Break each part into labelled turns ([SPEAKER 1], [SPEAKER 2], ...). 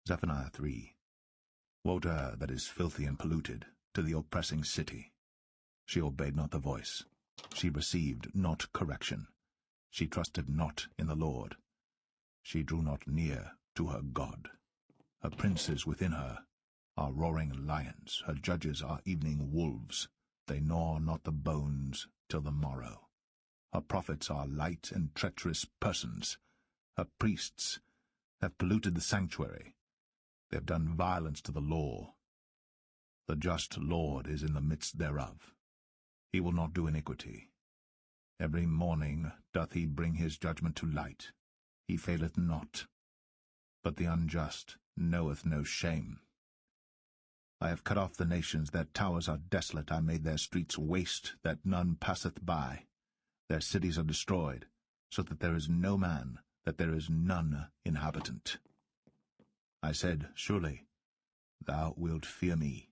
[SPEAKER 1] Zephaniah 3. Woe to her that is filthy and polluted, to the oppressing city. She obeyed not the voice. She received not correction. She trusted not in the Lord. She drew not near to her God. Her princes within her are roaring lions. Her judges are evening wolves. They gnaw not the bones till the morrow. Her prophets are light and treacherous persons. Her priests have polluted the sanctuary. They have done violence to the law. The just Lord is in the midst thereof. He will not do iniquity. Every morning doth he bring his judgment to light. He faileth not. But the unjust knoweth no shame. I have cut off the nations, their towers are desolate. I made their streets waste, that none passeth by. Their cities are destroyed, so that there is no man, that there is none inhabitant. I said, Surely thou wilt fear me.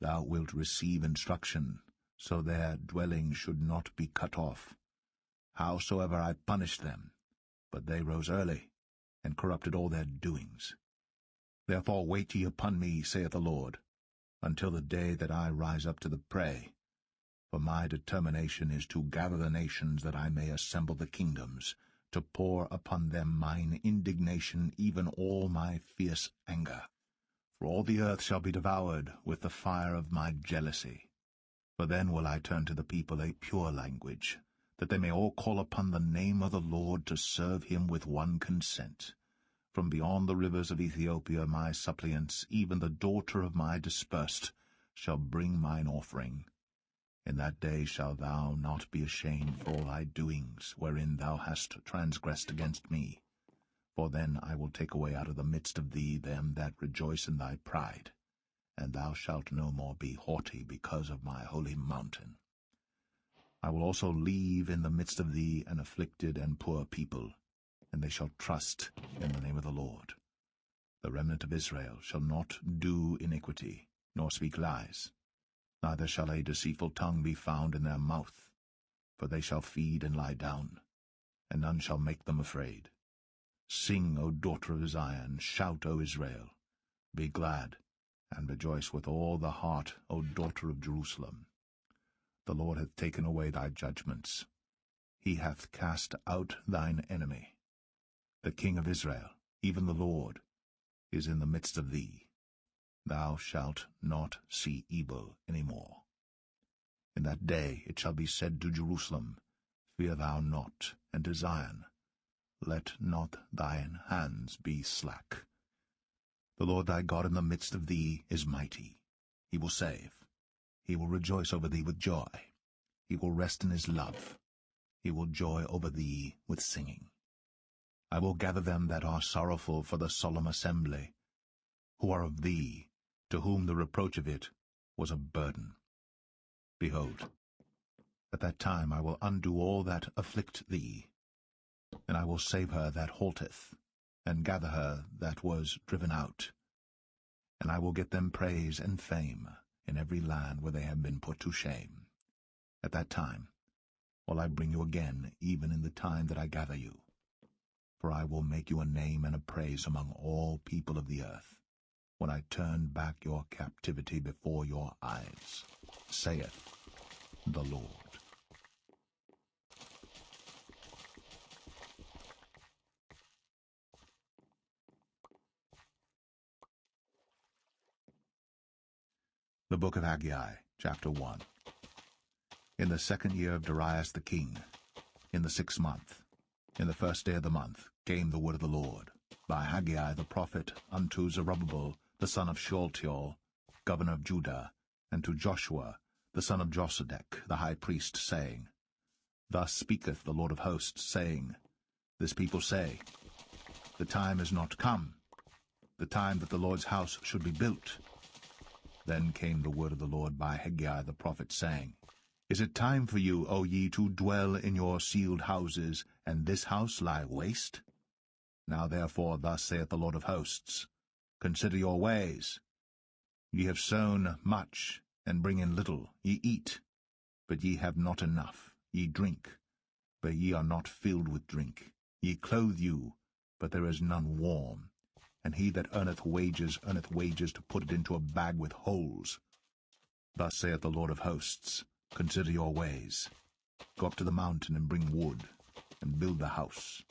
[SPEAKER 1] Thou wilt receive instruction, so their dwelling should not be cut off. Howsoever I punished them, but they rose early, and corrupted all their doings. Therefore wait ye upon me, saith the Lord, until the day that I rise up to the prey. For my determination is to gather the nations, that I may assemble the kingdoms, to pour upon them mine indignation, even all my fierce anger. For all the earth shall be devoured with the fire of my jealousy. For then will I turn to the people a pure language, that they may all call upon the name of the Lord, to serve him with one consent. From beyond the rivers of Ethiopia my suppliants, even the daughter of my dispersed, shall bring mine offering. In that day shalt thou not be ashamed for all thy doings, wherein thou hast transgressed against me. For then I will take away out of the midst of thee them that rejoice in thy pride, and thou shalt no more be haughty because of my holy mountain. I will also leave in the midst of thee an afflicted and poor people, and they shall trust in the name of the Lord. The remnant of Israel shall not do iniquity, nor speak lies. Neither shall a deceitful tongue be found in their mouth, for they shall feed and lie down, and none shall make them afraid. Sing, O daughter of Zion, shout, O Israel. Be glad, and rejoice with all the heart, O daughter of Jerusalem. The Lord hath taken away thy judgments. He hath cast out thine enemy. The King of Israel, even the Lord, is in the midst of thee. Thou shalt not see evil any more. In that day it shall be said to Jerusalem, Fear thou not, and to Zion, Let not thine hands be slack. The Lord thy God in the midst of thee is mighty. He will save. He will rejoice over thee with joy. He will rest in his love. He will joy over thee with singing. I will gather them that are sorrowful for the solemn assembly, who are of thee, to whom the reproach of it was a burden. Behold, at that time I will undo all that afflict thee, and I will save her that halteth, and gather her that was driven out. And I will get them praise and fame in every land where they have been put to shame. At that time will I bring you again, even in the time that I gather you. For I will make you a name and a praise among all people of the earth, when I turn back your captivity before your eyes, saith the Lord. The Book of Haggai, chapter 1. In the 2nd year of Darius the king, in the 6th month, in the 1st day of the month, came the word of the Lord by Haggai the prophet unto Zerubbabel the son of Shealtiel, governor of Judah, and to Joshua the son of Josedech the high priest, saying, Thus speaketh the Lord of hosts, saying, This people say, The time is not come, the time that the Lord's house should be built. Then came the word of the Lord by Haggai the prophet, saying, Is it time for you, O ye, to dwell in your sealed houses, and this house lie waste? Now therefore thus saith the Lord of hosts, Consider your ways. Ye have sown much, and bring in little. Ye eat, but ye have not enough. Ye drink, but ye are not filled with drink. Ye clothe you, but there is none warm. and he that earneth wages to put it into a bag with holes. Thus saith the Lord of hosts, Consider your ways. Go up to the mountain and bring wood, and build the house,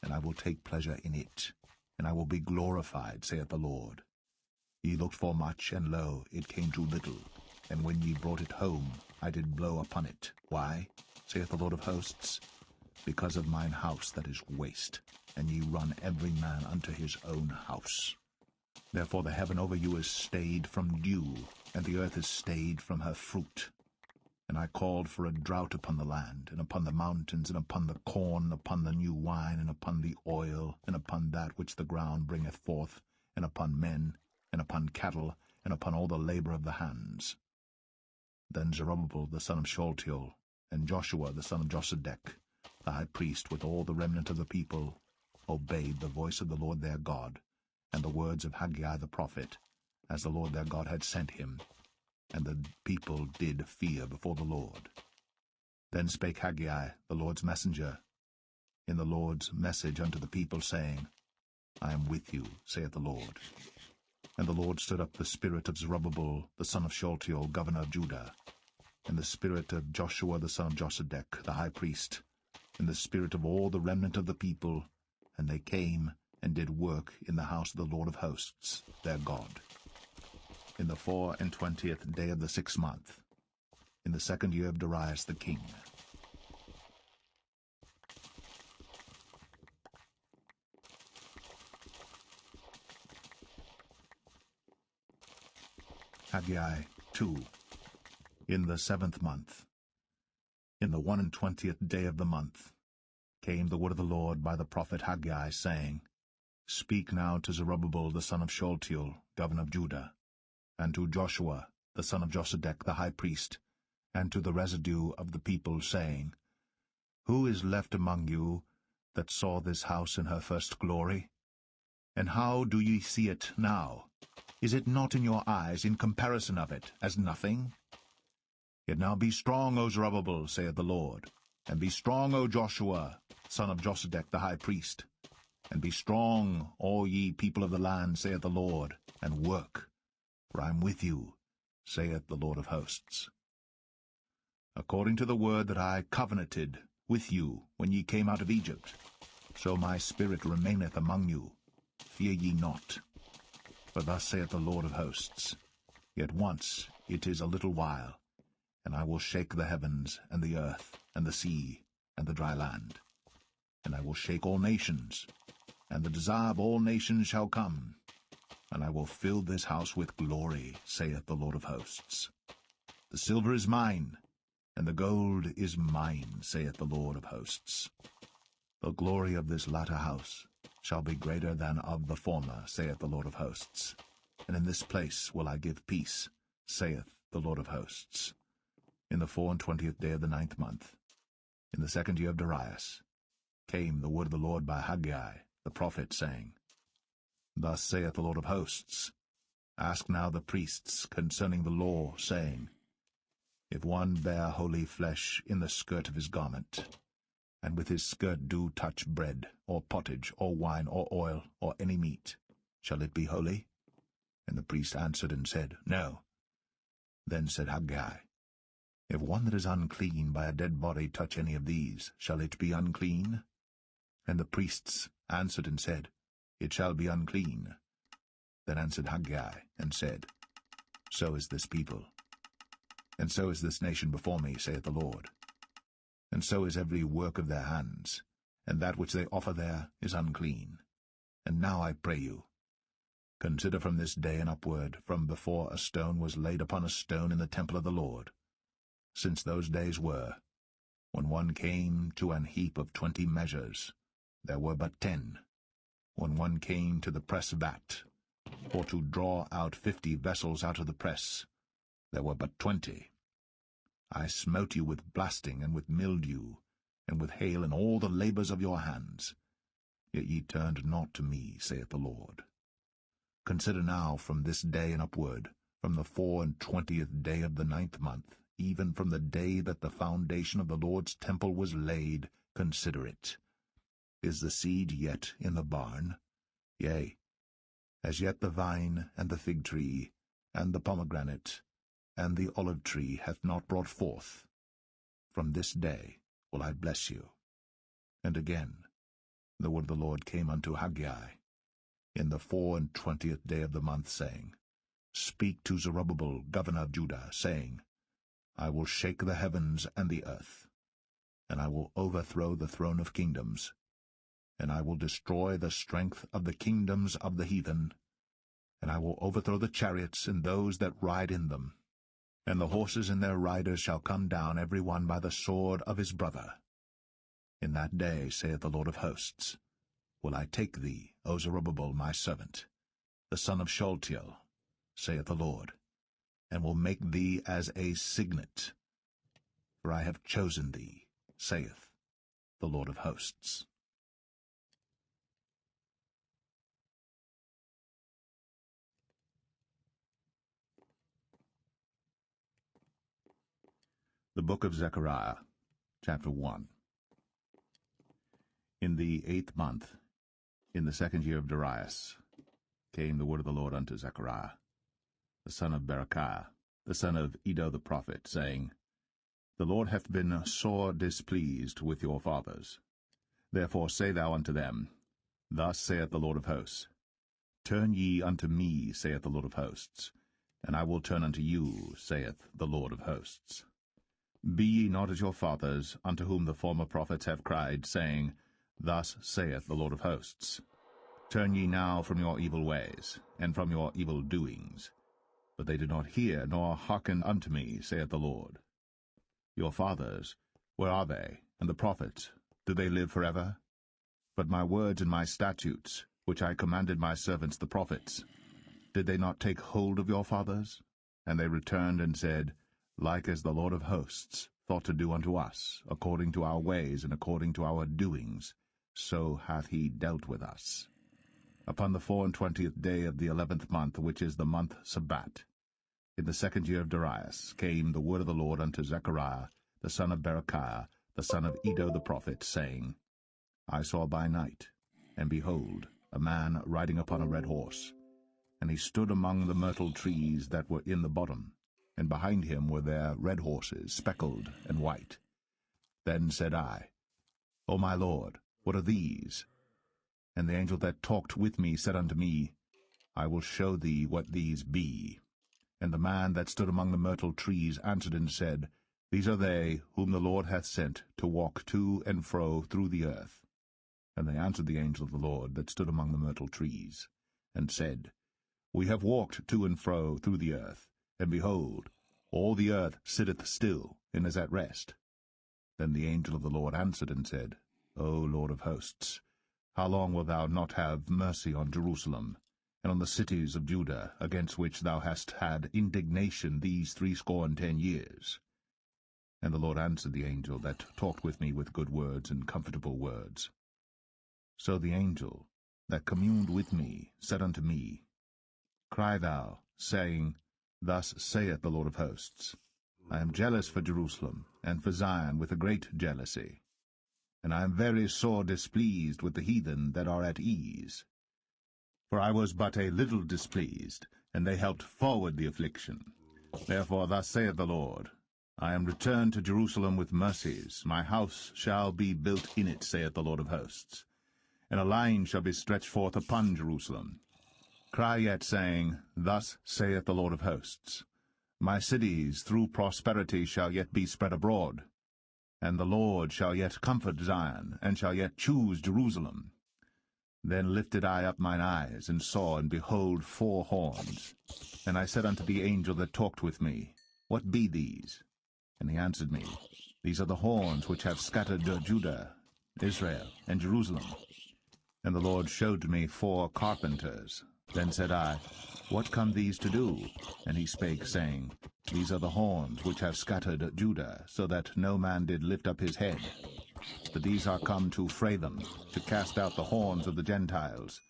[SPEAKER 1] and I will take pleasure in it, and I will be glorified, saith the Lord. Ye looked for much, and lo, it came to little, and when ye brought it home, I did blow upon it. Why, saith the Lord of hosts? Because of mine house that is waste, and ye run every man unto his own house. Therefore the heaven over you is stayed from dew, and the earth is stayed from her fruit. And I called for a drought upon the land, and upon the mountains, and upon the corn, and upon the new wine, and upon the oil, and upon that which the ground bringeth forth, and upon men, and upon cattle, and upon all the labor of the hands. Then Zerubbabel the son of Shealtiel, and Joshua the son of Josedech, the high priest, with all the remnant of the people, obeyed the voice of the Lord their God, and the words of Haggai the prophet, as the Lord their God had sent him. And the people did fear before the Lord. Then spake Haggai, the Lord's messenger, in the Lord's message unto the people, saying, I am with you, saith the Lord. And the Lord stirred up the spirit of Zerubbabel, the son of Shealtiel, governor of Judah, and the spirit of Joshua the son of Josedech, the high priest, and the spirit of all the remnant of the people, and they came and did work in the house of the Lord of hosts, their God. In the 24th day of the 6th month, in the 2nd year of Darius the king. Haggai 2. In the 7th month, in the 21st day of the month, came the word of the Lord by the prophet Haggai, saying, Speak now to Zerubbabel the son of Shealtiel, governor of Judah, and to Joshua the son of Josedech the high priest, and to the residue of the people, saying, Who is left among you that saw this house in her first glory? And how do ye see it now? Is it not in your eyes, in comparison of it, as nothing? Yet now be strong, O Zerubbabel, saith the Lord, and be strong, O Joshua, son of Josedech the high priest, and be strong, all ye people of the land, saith the Lord, and work, for I am with you, saith the Lord of hosts. According to the word that I covenanted with you when ye came out of Egypt, so my spirit remaineth among you. Fear ye not. For thus saith the Lord of hosts, Yet once it is a little while, and I will shake the heavens, and the earth, and the sea, and the dry land. And I will shake all nations, and the desire of all nations shall come, and I will fill this house with glory, saith the Lord of hosts. The silver is mine, and the gold is mine, saith the Lord of hosts. The glory of this latter house shall be greater than of the former, saith the Lord of hosts. And in this place will I give peace, saith the Lord of hosts. In the 24th day of the 9th month, in the 2nd year of Darius, came the word of the Lord by Haggai the prophet, saying, Thus saith the Lord of hosts, Ask now the priests concerning the law, saying, If one bear holy flesh in the skirt of his garment, and with his skirt do touch bread, or pottage, or wine, or oil, or any meat, shall it be holy? And the priest answered and said, No. Then said Haggai, If one that is unclean by a dead body touch any of these, shall it be unclean? And the priests answered and said, It shall be unclean. Then answered Haggai and said, So is this people, and so is this nation before me, saith the Lord. And so is every work of their hands, and that which they offer there is unclean. And now I pray you, consider from this day and upward, from before a stone was laid upon a stone in the temple of the Lord, since those days were, when one came to an heap of 20 measures, there were but 10. When one came to the press vat, or to draw out 50 vessels out of the press, there were but 20. I smote you with blasting, and with mildew, and with hail, and all the labors of your hands. Yet ye turned not to me, saith the Lord. Consider now from this day and upward, from the 24th day of the 9th month, even from the day that the foundation of the Lord's temple was laid, consider it. Is the seed yet in the barn? Yea, As yet the vine, and the fig tree, and the pomegranate, and the olive tree hath not brought forth. From this day will I bless you. And again the word of the Lord came unto Haggai in the 24th day of the month, saying, Speak to Zerubbabel, governor of Judah, saying, I will shake the heavens and the earth, and I will overthrow the throne of kingdoms, and I will destroy the strength of the kingdoms of the heathen, and I will overthrow the chariots and those that ride in them, and the horses and their riders shall come down every one by the sword of his brother. In that day, saith the Lord of hosts, will I take thee, O Zerubbabel my servant, the son of Shealtiel, saith the Lord, and will make thee as a signet. For I have chosen thee, saith the Lord of hosts. The book of Zechariah, chapter 1. In the 8th month, in the 2nd year of Darius, came the word of the Lord unto Zechariah, the son of Berechiah, the son of Iddo the prophet, saying, The Lord hath been sore displeased with your fathers. Therefore say thou unto them, Thus saith the Lord of hosts, Turn ye unto me, saith the Lord of hosts, and I will turn unto you, saith the Lord of hosts. Be ye not as your fathers, unto whom the former prophets have cried, saying, Thus saith the Lord of hosts, Turn ye now from your evil ways, and from your evil doings. But they did not hear, nor hearken unto me, saith the Lord. Your fathers, where are they? And the prophets, do they live forever? But my words and my statutes, which I commanded my servants the prophets, did they not take hold of your fathers? And they returned and said, Like as the Lord of hosts thought to do unto us, according to our ways and according to our doings, so hath he dealt with us. Upon the 24th day of the 11th month, which is the month Sabbat, in the 2nd year of Darius, came the word of the Lord unto Zechariah, the son of Berechiah, the son of Iddo the prophet, saying, I saw by night, and behold, a man riding upon a red horse, and he stood among the myrtle trees that were in the bottom, and behind him were there red horses, speckled and white. Then said I, O my Lord, what are these? And the angel that talked with me said unto me, I will show thee what these be. And the man that stood among the myrtle trees answered and said, These are they whom the Lord hath sent to walk to and fro through the earth. And they answered the angel of the Lord that stood among the myrtle trees, and said, We have walked to and fro through the earth, and behold, all the earth sitteth still, and is at rest. Then the angel of the Lord answered and said, O Lord of hosts, how long wilt thou not have mercy on Jerusalem, and on the cities of Judah, against which thou hast had indignation these 70 years? And the Lord answered the angel that talked with me with good words and comfortable words. So the angel that communed with me said unto me, Cry thou, saying, Thus saith the Lord of hosts, I am jealous for Jerusalem, and for Zion with a great jealousy. And I am very sore displeased with the heathen that are at ease. For I was but a little displeased, and they helped forward the affliction. Therefore thus saith the Lord, I am returned to Jerusalem with mercies, my house shall be built in it, saith the Lord of hosts. And a line shall be stretched forth upon Jerusalem. Cry yet, saying, Thus saith the Lord of hosts, My cities through prosperity shall yet be spread abroad, and the Lord shall yet comfort Zion, and shall yet choose Jerusalem. Then lifted I up mine eyes, and saw, and behold 4 horns. And I said unto the angel that talked with me, What be these? And he answered me, These are the horns which have scattered Judah, Israel, and Jerusalem. And the Lord showed me 4 carpenters. Then said I, What come these to do? And he spake, saying, These are the horns which have scattered Judah, so that no man did lift up his head. But these are come to fray them, to cast out the horns of the Gentiles,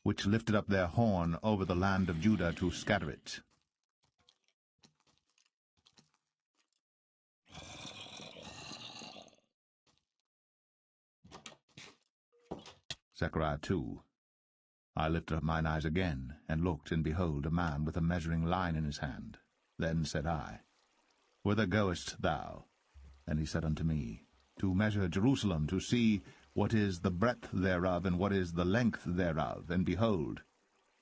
[SPEAKER 1] which lifted up their horn over the land of Judah to scatter it. Zechariah 2. I lifted up mine eyes again, and looked, and behold, a man with a measuring line in his hand. Then said I, Whither goest thou? And he said unto me, To measure Jerusalem, to see what is the breadth thereof, and what is the length thereof. And behold,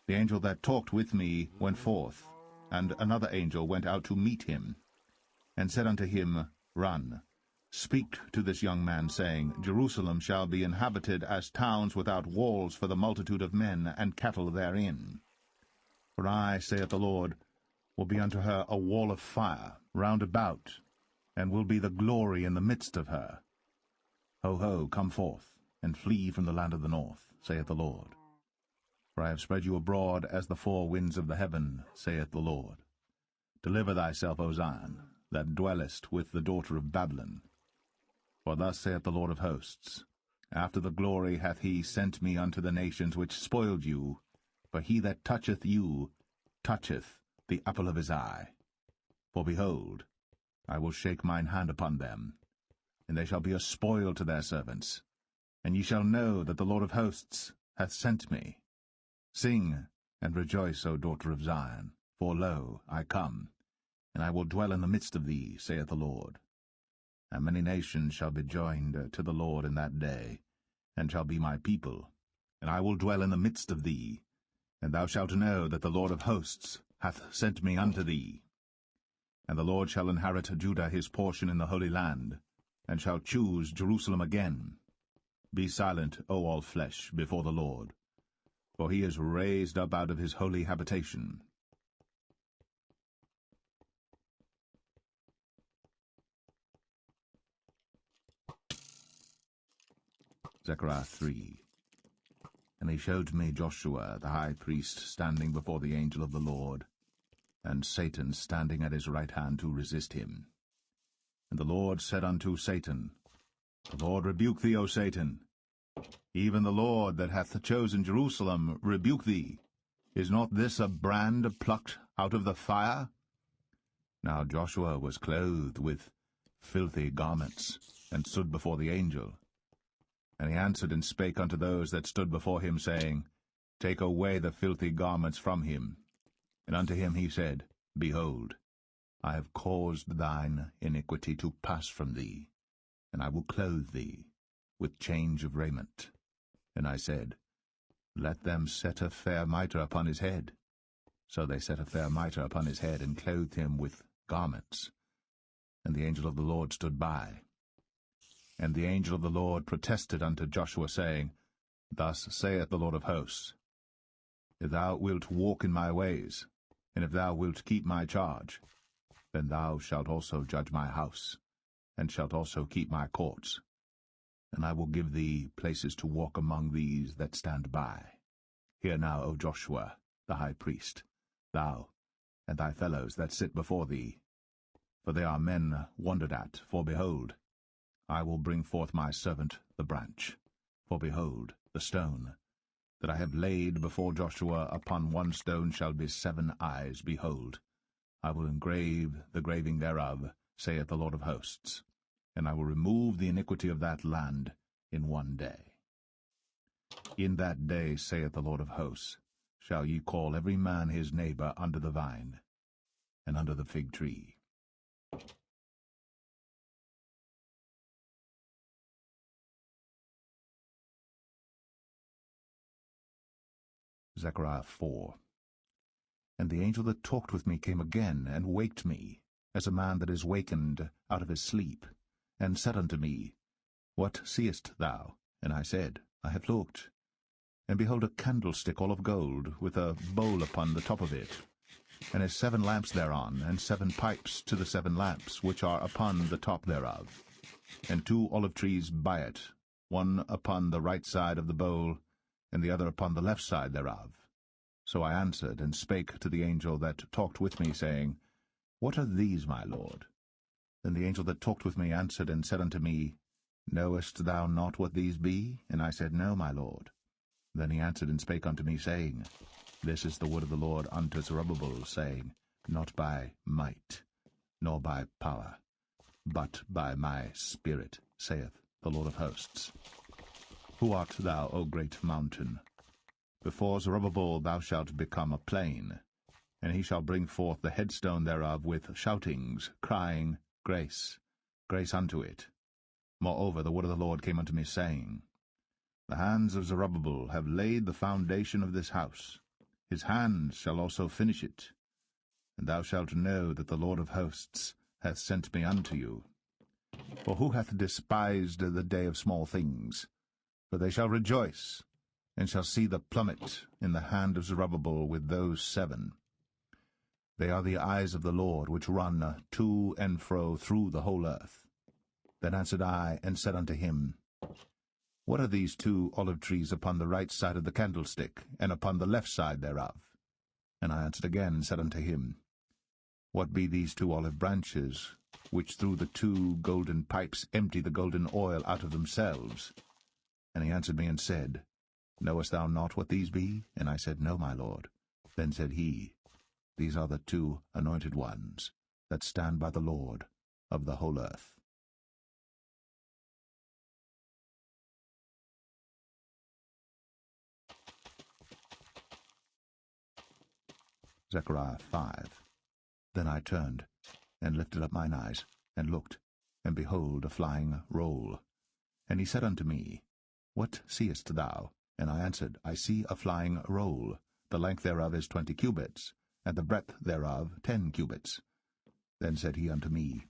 [SPEAKER 1] the angel that talked with me went forth, and another angel went out to meet him, and said unto him, Run, speak to this young man, saying, Jerusalem shall be inhabited as towns without walls for the multitude of men and cattle therein. For I, saith the Lord, will be unto her a wall of fire round about, and will be the glory in the midst of her. Ho, ho, come forth, and flee from the land of the north, saith the Lord. For I have spread you abroad as the four winds of the heaven, saith the Lord. Deliver thyself, O Zion, that dwellest with the daughter of Babylon. For thus saith the Lord of hosts, After the glory hath he sent me unto the nations which spoiled you, for he that toucheth you toucheth the apple of his eye. For behold, I will shake mine hand upon them, and they shall be a spoil to their servants. And ye shall know that the Lord of hosts hath sent me. Sing and rejoice, O daughter of Zion, for lo, I come, and I will dwell in the midst of thee, saith the Lord. And many nations shall be joined to the Lord in that day, and shall be my people, and I will dwell in the midst of thee, and thou shalt know that the Lord of hosts hath sent me unto thee. And the Lord shall inherit Judah his portion in the Holy Land, and shall choose Jerusalem again. Be silent, O all flesh, before the Lord, for he is raised up out of his holy habitation. Zechariah 3. And he showed me Joshua the high priest standing before the angel of the Lord, and Satan standing at his right hand to resist him. And the Lord said unto Satan, The Lord rebuke thee, O Satan. Even the Lord that hath chosen Jerusalem rebuke thee. Is not this a brand plucked out of the fire? Now Joshua was clothed with filthy garments, and stood before the angel. And he answered and spake unto those that stood before him, saying, Take away the filthy garments from him. And unto him he said, Behold, I have caused thine iniquity to pass from thee, and I will clothe thee with change of raiment. And I said, Let them set a fair mitre upon his head. So they set a fair mitre upon his head, and clothed him with garments. And the angel of the Lord stood by. And the angel of the Lord protested unto Joshua, saying, Thus saith the Lord of hosts, If thou wilt walk in my ways, and if thou wilt keep my charge, then thou shalt also judge my house, and shalt also keep my courts. And I will give thee places to walk among these that stand by. Hear now, O Joshua, the high priest, thou and thy fellows that sit before thee. For they are men wondered at, for behold, I will bring forth my servant the branch. For behold, the stone that I have laid before Joshua upon one stone shall be 7 eyes. Behold, I will engrave the graving thereof, saith the Lord of hosts, and I will remove the iniquity of that land in one day. In that day, saith the Lord of hosts, shall ye call every man his neighbor under the vine, and under the fig tree. Zechariah 4. And the angel that talked with me came again, and waked me, as a man that is wakened out of his sleep, and said unto me, What seest thou? And I said, I have looked, and behold a candlestick all of gold, with a bowl upon the top of it, and his 7 lamps thereon, and 7 pipes to the 7 lamps, which are upon the top thereof, and 2 olive trees by it, one upon the right side of the bowl, and the other upon the left side thereof. So I answered, and spake to the angel that talked with me, saying, What are these, my lord? Then the angel that talked with me answered and said unto me, Knowest thou not what these be? And I said, No, my lord. Then he answered and spake unto me, saying, This is the word of the Lord unto Zerubbabel, saying, Not by might, nor by power, but by my spirit, saith the Lord of hosts. Who art thou, O great mountain? Before Zerubbabel thou shalt become a plain, and he shall bring forth the headstone thereof with shoutings, crying, Grace, grace unto it. Moreover the word of the Lord came unto me, saying, The hands of Zerubbabel have laid the foundation of this house. His hands shall also finish it. And thou shalt know that the Lord of hosts hath sent me unto you. For who hath despised the day of small things? For they shall rejoice, and shall see the plummet in the hand of Zerubbabel with those 7. They are the eyes of the Lord, which run to and fro through the whole earth. Then answered I, and said unto him, What are these 2 olive trees upon the right side of the candlestick, and upon the left side thereof? And I answered again, and said unto him, What be these 2 olive branches, which through the 2 golden pipes empty the golden oil out of themselves? And he answered me and said, Knowest thou not what these be? And I said, No, my lord. Then said he, These are the 2 anointed ones that stand by the Lord of the whole earth. Zechariah 5. Then I turned, and lifted up mine eyes, and looked, and behold a flying roll. And he said unto me, What seest thou? And I answered, I see a flying roll. The length thereof is 20 cubits, and the breadth thereof 10 cubits. Then said he unto me,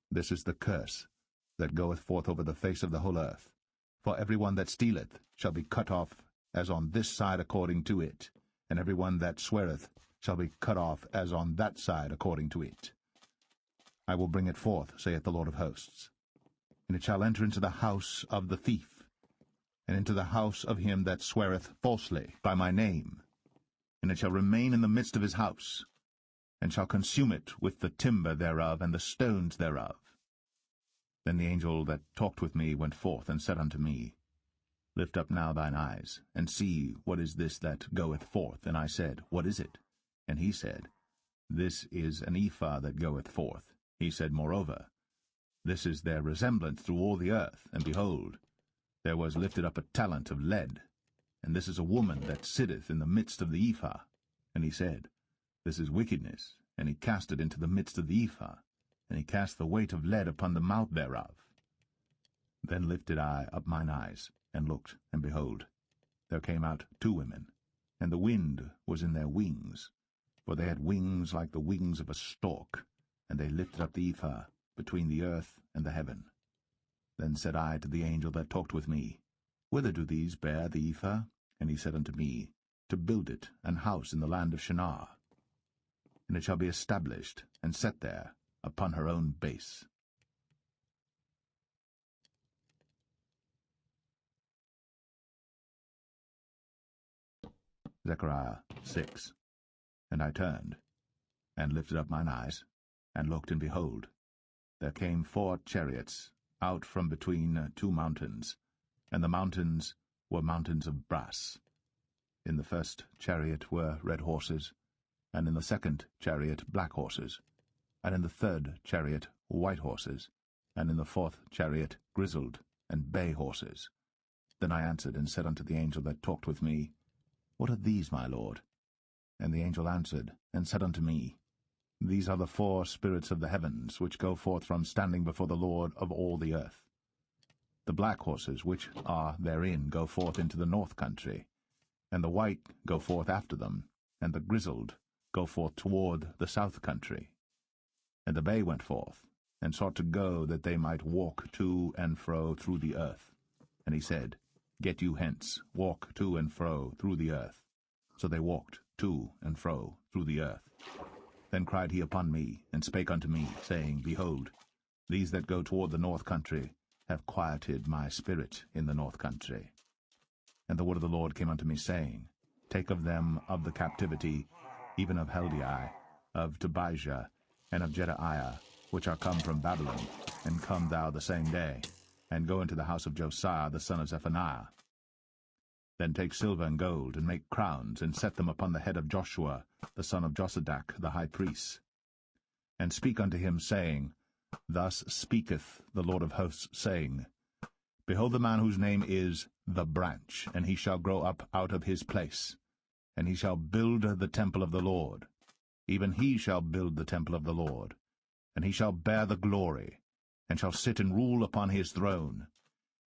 [SPEAKER 1] This is the curse that goeth forth over the face of the whole earth. For every one that stealeth shall be cut off as on this side according to it, and every one that sweareth shall be cut off as on that side according to it. I will bring it forth, saith the Lord of hosts, and it shall enter into the house of the thief, and into the house of him that sweareth falsely by my name, and it shall remain in the midst of his house, and shall consume it with the timber thereof and the stones thereof. Then the angel that talked with me went forth, and said unto me, Lift up now thine eyes, and see what is this that goeth forth. And I said, What is it? And he said, This is an ephah that goeth forth. He said moreover, This is their resemblance through all the earth, and behold, there was lifted up a talent of lead, and this is a woman that sitteth in the midst of the ephah. And he said, This is wickedness, and he cast it into the midst of the ephah, and he cast the weight of lead upon the mouth thereof. Then lifted I up mine eyes, and looked, and behold, there came out 2 women, and the wind was in their wings, for they had wings like the wings of a stork, and they lifted up the ephah between the earth and the heaven. Then said I to the angel that talked with me, Whither do these bear the ephah? And he said unto me, To build it an house in the land of Shinar. And it shall be established, and set there, upon her own base. Zechariah 6. And I turned, and lifted up mine eyes, and looked, and behold, there came 4 chariots out from between 2 mountains, and the mountains were mountains of brass. In the first chariot were red horses, and in the second chariot black horses, and in the third chariot white horses, and in the fourth chariot grizzled and bay horses. Then I answered and said unto the angel that talked with me, What are these, my lord? And the angel answered and said unto me, These are the 4 spirits of the heavens, which go forth from standing before the Lord of all the earth. The black horses which are therein go forth into the north country, and the white go forth after them, and the grizzled go forth toward the south country. And the bay went forth, and sought to go, that they might walk to and fro through the earth. And he said, Get you hence, walk to and fro through the earth. So they walked to and fro through the earth. Then cried he upon me, and spake unto me, saying, Behold, these that go toward the north country have quieted my spirit in the north country. And the word of the Lord came unto me, saying, Take of them of the captivity, even of Heldai, of Tobijah, and of Jedaiah, which are come from Babylon, and come thou the same day, and go into the house of Josiah the son of Zephaniah. Then take silver and gold, and make crowns, and set them upon the head of Joshua the son of Josadak the high priest. And speak unto him, saying, Thus speaketh the Lord of hosts, saying, Behold the man whose name is the branch, and he shall grow up out of his place, and he shall build the temple of the Lord. Even he shall build the temple of the Lord, and he shall bear the glory, and shall sit and rule upon his throne.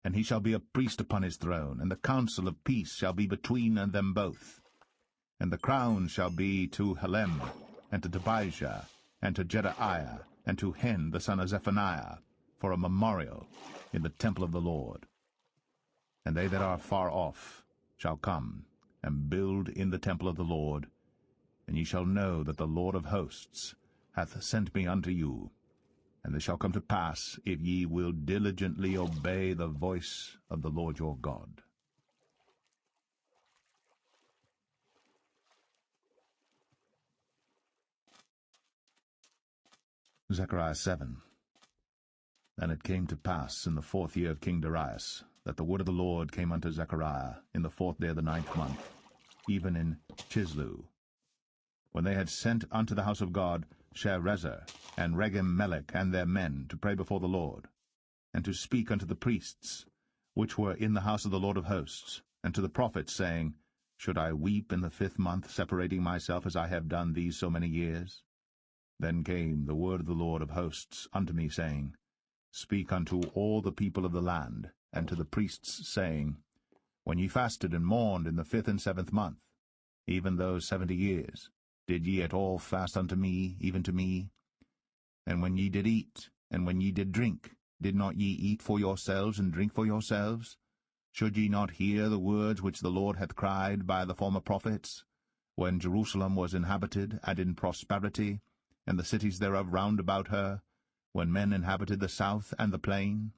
[SPEAKER 1] And he shall be a priest upon his throne, and the counsel of peace shall be between them both. And the crown shall be to Helem, and to Tobijah, and to Jedaiah, and to Hen the son of Zephaniah, for a memorial in the temple of the Lord. And they that are far off shall come, and build in the temple of the Lord, and ye shall know that the Lord of hosts hath sent me unto you. And it shall come to pass, if ye will diligently obey the voice of the Lord your God. Zechariah 7. And it came to pass in the 4th year of King Darius, that the word of the Lord came unto Zechariah in the 4th day of the 9th month, even in Chislu, when they had sent unto the house of God Sherezer and Regem-melech and their men to pray before the Lord, and to speak unto the priests, which were in the house of the Lord of hosts, and to the prophets, saying, Should I weep in the 5th month, separating myself as I have done these so many years? Then came the word of the Lord of hosts unto me, saying, Speak unto all the people of the land, and to the priests, saying, When ye fasted and mourned in the 5th and 7th month, even those 70 years, did ye at all fast unto me, even to me? And when ye did eat, and when ye did drink, did not ye eat for yourselves and drink for yourselves? Should ye not hear the words which the Lord hath cried by the former prophets, when Jerusalem was inhabited and in prosperity, and the cities thereof round about her, when men inhabited the south and the plain?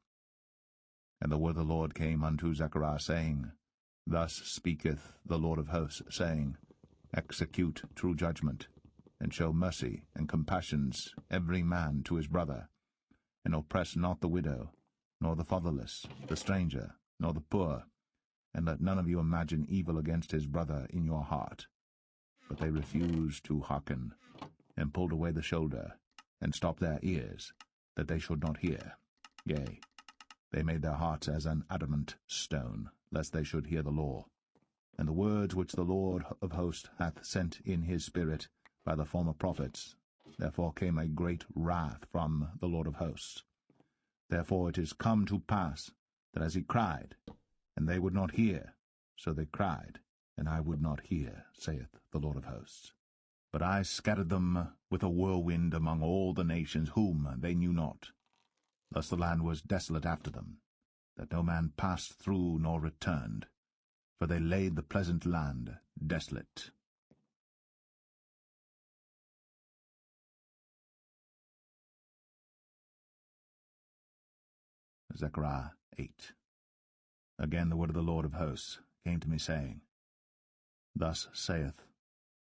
[SPEAKER 1] And the word of the Lord came unto Zechariah, saying, Thus speaketh the Lord of hosts, saying, Execute true judgment, and show mercy and compassions every man to his brother, and oppress not the widow, nor the fatherless, the stranger, nor the poor, and let none of you imagine evil against his brother in your heart. But they refused to hearken, and pulled away the shoulder, and stopped their ears, that they should not hear. Yea, they made their hearts as an adamant stone, lest they should hear the law, and the words which the Lord of hosts hath sent in his Spirit by the former prophets. Therefore came a great wrath from the Lord of hosts. Therefore it is come to pass, that as he cried, and they would not hear, so they cried, and I would not hear, saith the Lord of hosts. But I scattered them with a whirlwind among all the nations whom they knew not. Thus the land was desolate after them, that no man passed through nor returned, for they laid the pleasant land desolate. Zechariah 8. Again the word of the Lord of hosts came to me, saying, Thus saith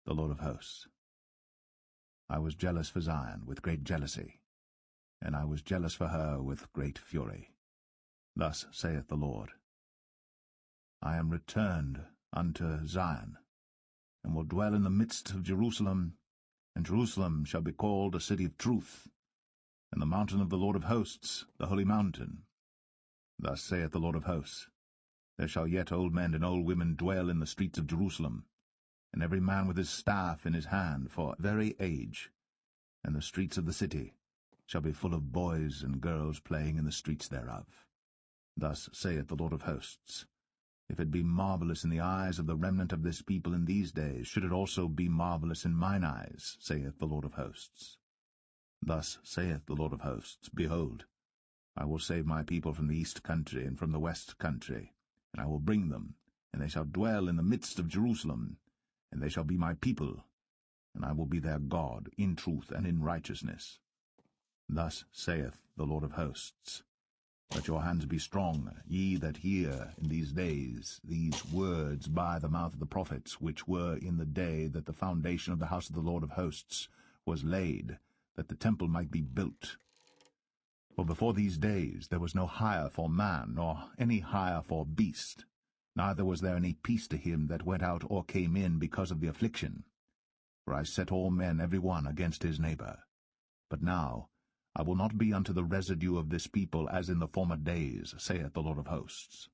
[SPEAKER 1] the Lord of hosts, I was jealous for Zion with great jealousy, and I was jealous for her with great fury. Thus saith the Lord, I am returned unto Zion, and will dwell in the midst of Jerusalem, and Jerusalem shall be called a city of truth, and the mountain of the Lord of hosts, the holy mountain. Thus saith the Lord of hosts, There shall yet old men and old women dwell in the streets of Jerusalem, and every man with his staff in his hand for very age, and the streets of the city shall be full of boys and girls playing in the streets thereof. Thus saith the Lord of hosts, If it be marvelous in the eyes of the remnant of this people in these days, should it also be marvelous in mine eyes, saith the Lord of hosts. Thus saith the Lord of hosts, Behold, I will save my people from the east country and from the west country, and I will bring them, and they shall dwell in the midst of Jerusalem, and they shall be my people, and I will be their God in truth and in righteousness. Thus saith the Lord of hosts, Let your hands be strong, ye that hear in these days these words by the mouth of the prophets, which were in the day that the foundation of the house of the Lord of hosts was laid, that the temple might be built. For before these days there was no hire for man, nor any hire for beast, neither was there any peace to him that went out or came in because of the affliction. For I set all men every one against his neighbor. But now I will not be unto the residue of this people as in the former days, saith the Lord of hosts.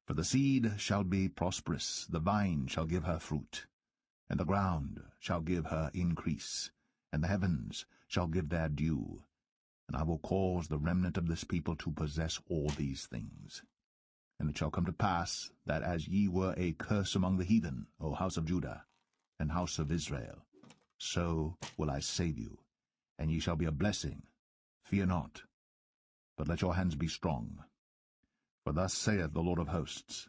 [SPEAKER 1] For the seed shall be prosperous, the vine shall give her fruit, and the ground shall give her increase, and the heavens shall give their due. And I will cause the remnant of this people to possess all these things. And it shall come to pass, that as ye were a curse among the heathen, O house of Judah, and house of Israel, so will I save you, and ye shall be a blessing. Fear not, but let your hands be strong. For thus saith the Lord of hosts,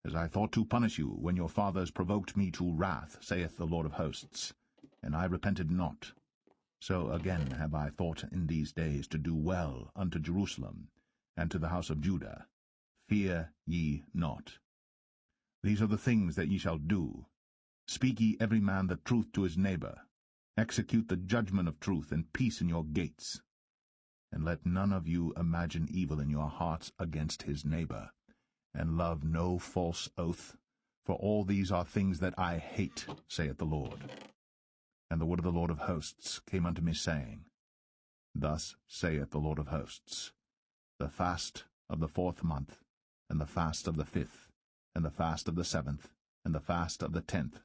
[SPEAKER 1] As I thought to punish you when your fathers provoked me to wrath, saith the Lord of hosts, and I repented not, so again have I thought in these days to do well unto Jerusalem, and to the house of Judah. Fear ye not. These are the things that ye shall do. Speak ye every man the truth to his neighbor. Execute the judgment of truth, and peace in your gates. And let none of you imagine evil in your hearts against his neighbor, and love no false oath, for all these are things that I hate, saith the Lord. And the word of the Lord of hosts came unto me, saying, Thus saith the Lord of hosts, The fast of the 4th month, and the fast of the 5th, and the fast of the 7th, and the fast of the 10th,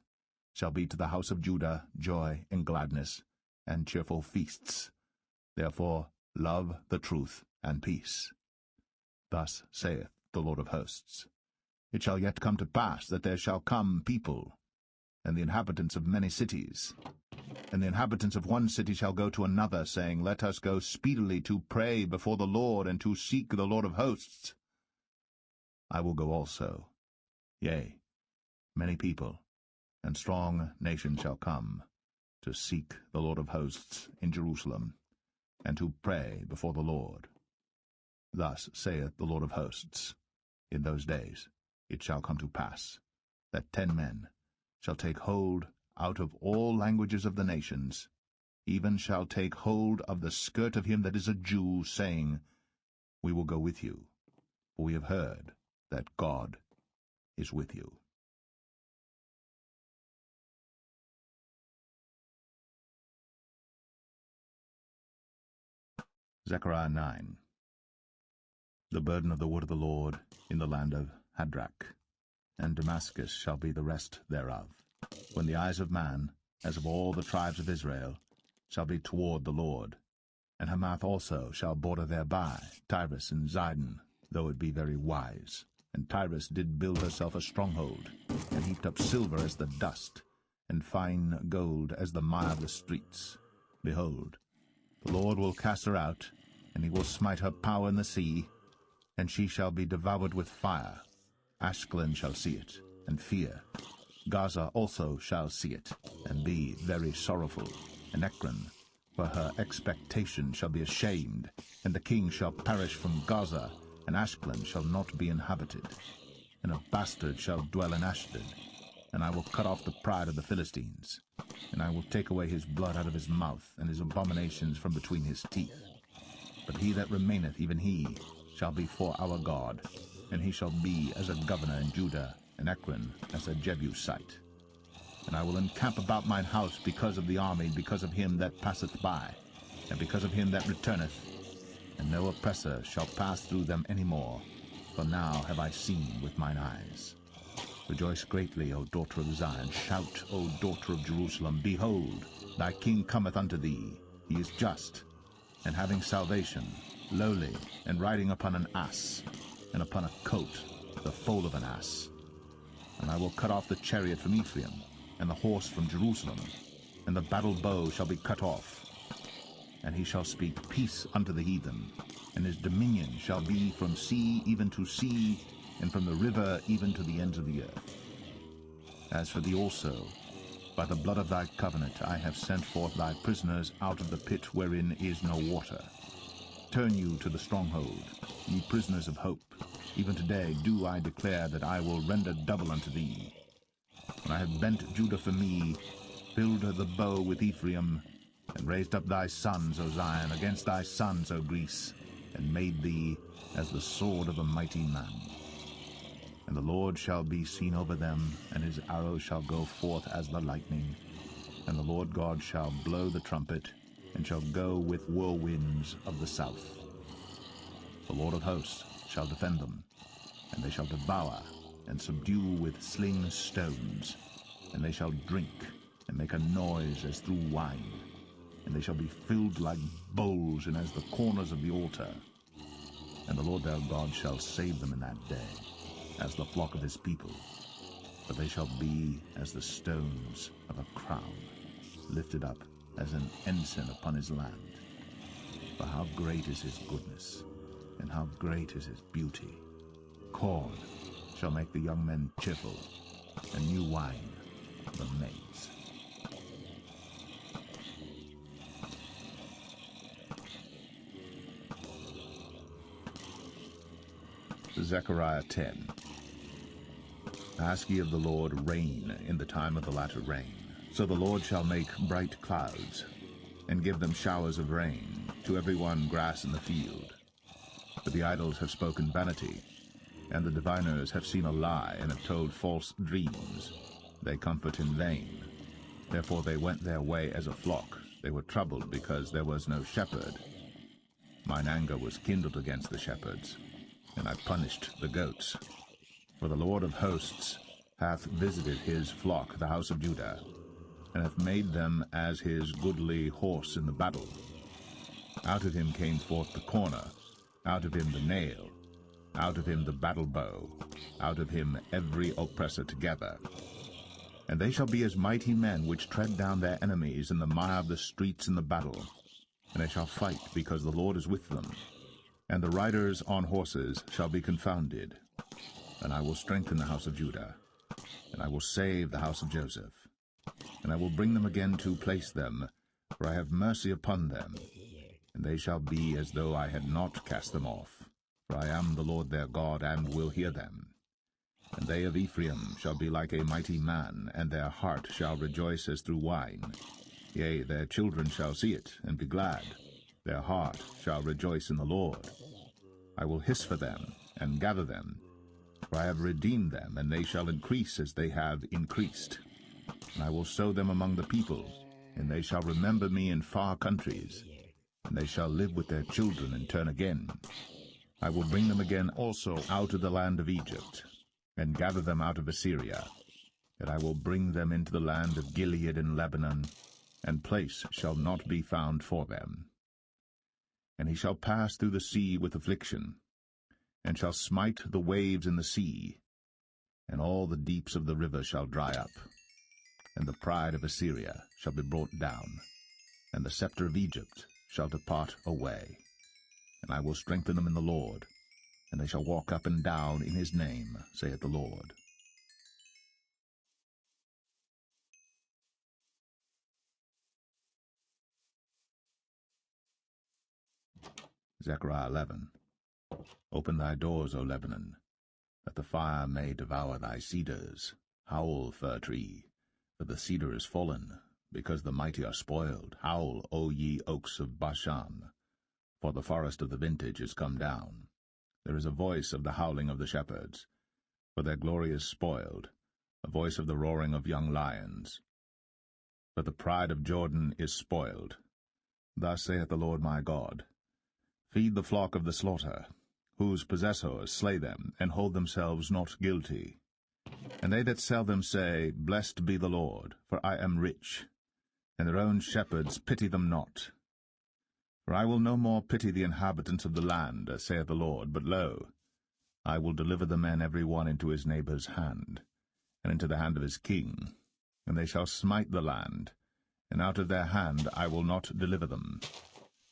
[SPEAKER 1] shall be to the house of Judah joy and gladness, and cheerful feasts. Therefore love the truth and peace. Thus saith the Lord of hosts, It shall yet come to pass that there shall come people, and the inhabitants of many cities, and the inhabitants of one city shall go to another, saying, Let us go speedily to pray before the Lord, and to seek the Lord of hosts. I will go also. Yea, many people and strong nations shall come to seek the Lord of hosts in Jerusalem, and to pray before the Lord. Thus saith the Lord of hosts, In those days it shall come to pass, that 10 men shall take hold out of all languages of the nations, even shall take hold of the skirt of him that is a Jew, saying, We will go with you, for we have heard that God is with you. Zephaniah 9. The burden of the word of the Lord in the land of Hadrach, and Damascus shall be the rest thereof, when the eyes of man, as of all the tribes of Israel, shall be toward the Lord. And Hamath also shall border thereby, Tyrus and Zidon, though it be very wise. And Tyrus did build herself a stronghold, and heaped up silver as the dust, and fine gold as the mire of the streets. Behold, the Lord will cast her out, and he will smite her power in the sea, and she shall be devoured with fire. Ashkelon shall see it, and fear. Gaza also shall see it, and be very sorrowful. And Ekron, for her expectation, shall be ashamed, and the king shall perish from Gaza, and Ashkelon shall not be inhabited. And a bastard shall dwell in Ashdod, and I will cut off the pride of the Philistines, and I will take away his blood out of his mouth, and his abominations from between his teeth. But he that remaineth, even he, shall be for our God, and he shall be as a governor in Judah, and Ekron as a Jebusite. And I will encamp about mine house because of the army, because of him that passeth by, and because of him that returneth, and no oppressor shall pass through them any more, for now have I seen with mine eyes. Rejoice greatly, O daughter of Zion. Shout, O daughter of Jerusalem. Behold, thy king cometh unto thee. He is just, and having salvation, lowly, and riding upon an ass, and upon a colt, the foal of an ass. And I will cut off the chariot from Ephraim, and the horse from Jerusalem, and the battle bow shall be cut off. And he shall speak peace unto the heathen, and his dominion shall be from sea even to sea, and from the river even to the ends of the earth. As for thee also, by the blood of thy covenant I have sent forth thy prisoners out of the pit wherein is no water. Turn you to the stronghold, ye prisoners of hope. Even today do I declare that I will render double unto thee. When I have bent Judah for me, filled the bow with Ephraim, and raised up thy sons, O Zion, against thy sons, O Greece, and made thee as the sword of a mighty man. And the Lord shall be seen over them, and his arrow shall go forth as the lightning. And the Lord God shall blow the trumpet, and shall go with whirlwinds of the south. The Lord of hosts shall defend them, and they shall devour and subdue with sling stones. And they shall drink, and make a noise as through wine. And they shall be filled like bowls, and as the corners of the altar. And the Lord their God shall save them in that day, as the flock of his people. But they shall be as the stones of a crown, lifted up as an ensign upon his land. For how great is his goodness, and how great is his beauty. Corn shall make the young men cheerful, and new wine the maids. Zephaniah 10. Ask ye of the Lord rain in the time of the latter rain. So the Lord shall make bright clouds, and give them showers of rain, to every one grass in the field. For the idols have spoken vanity, and the diviners have seen a lie, and have told false dreams. They comfort in vain. Therefore they went their way as a flock. They were troubled because there was no shepherd. Mine anger was kindled against the shepherds, and I punished the goats. For the Lord of hosts hath visited his flock, the house of Judah, and hath made them as his goodly horse in the battle. Out of him came forth the corner, out of him the nail, out of him the battle bow, out of him every oppressor together. And they shall be as mighty men which tread down their enemies in the mire of the streets in the battle. And they shall fight, because the Lord is with them. And the riders on horses shall be confounded. And I will strengthen the house of Judah, and I will save the house of Joseph. And I will bring them again to place them, for I have mercy upon them. And they shall be as though I had not cast them off. For I am the Lord their God, and will hear them. And they of Ephraim shall be like a mighty man, and their heart shall rejoice as through wine. Yea, their children shall see it, and be glad. Their heart shall rejoice in the Lord. I will hiss for them, and gather them. For I have redeemed them, and they shall increase as they have increased. And I will sow them among the people, and they shall remember me in far countries. And they shall live with their children, and turn again. I will bring them again also out of the land of Egypt, and gather them out of Assyria. And I will bring them into the land of Gilead and Lebanon, and place shall not be found for them. And he shall pass through the sea with affliction, and shall smite the waves in the sea, and all the deeps of the river shall dry up. And the pride of Assyria shall be brought down, and the scepter of Egypt shall depart away. And I will strengthen them in the Lord, and they shall walk up and down in his name, saith the Lord. Zechariah 11. Open thy doors, O Lebanon, that the fire may devour thy cedars. Howl, fir tree, for the cedar is fallen, because the mighty are spoiled. Howl, O ye oaks of Bashan, for the forest of the vintage is come down. There is a voice of the howling of the shepherds, for their glory is spoiled, a voice of the roaring of young lions. For the pride of Jordan is spoiled. Thus saith the Lord my God, Feed the flock of the slaughter, whose possessors slay them, and hold themselves not guilty. And they that sell them say, Blessed be the Lord, for I am rich. And their own shepherds pity them not. For I will no more pity the inhabitants of the land, saith the Lord, but lo, I will deliver the men every one into his neighbour's hand, and into the hand of his king. And they shall smite the land, and out of their hand I will not deliver them.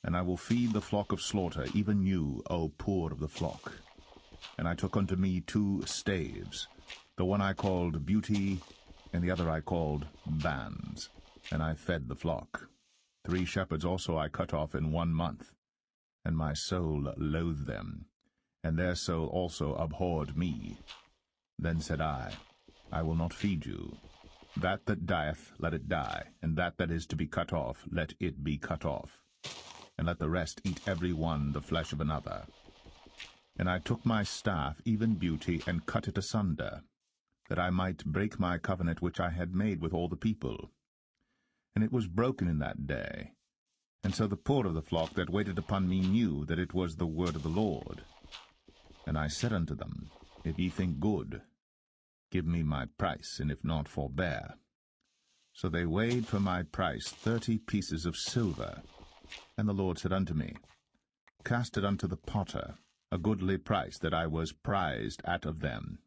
[SPEAKER 1] And I will feed the flock of slaughter, even you, O poor of the flock. And I took unto me 2 staves, the one I called Beauty, and the other I called Bands, and I fed the flock. 3 shepherds also I cut off in 1 month, and my soul loathed them, and their soul also abhorred me. Then said I will not feed you. That dieth, let it die, and that is to be cut off, let it be cut off. And let the rest eat every one the flesh of another. And I took my staff, even Beauty, and cut it asunder, that I might break my covenant which I had made with all the people. And it was broken in that day. And so the poor of the flock that waited upon me knew that it was the word of the Lord. And I said unto them, If ye think good, give me my price, and if not, forbear. So they weighed for my price 30 pieces of silver. And the Lord said unto me, Cast it unto the potter, a goodly price that I was prized at of them.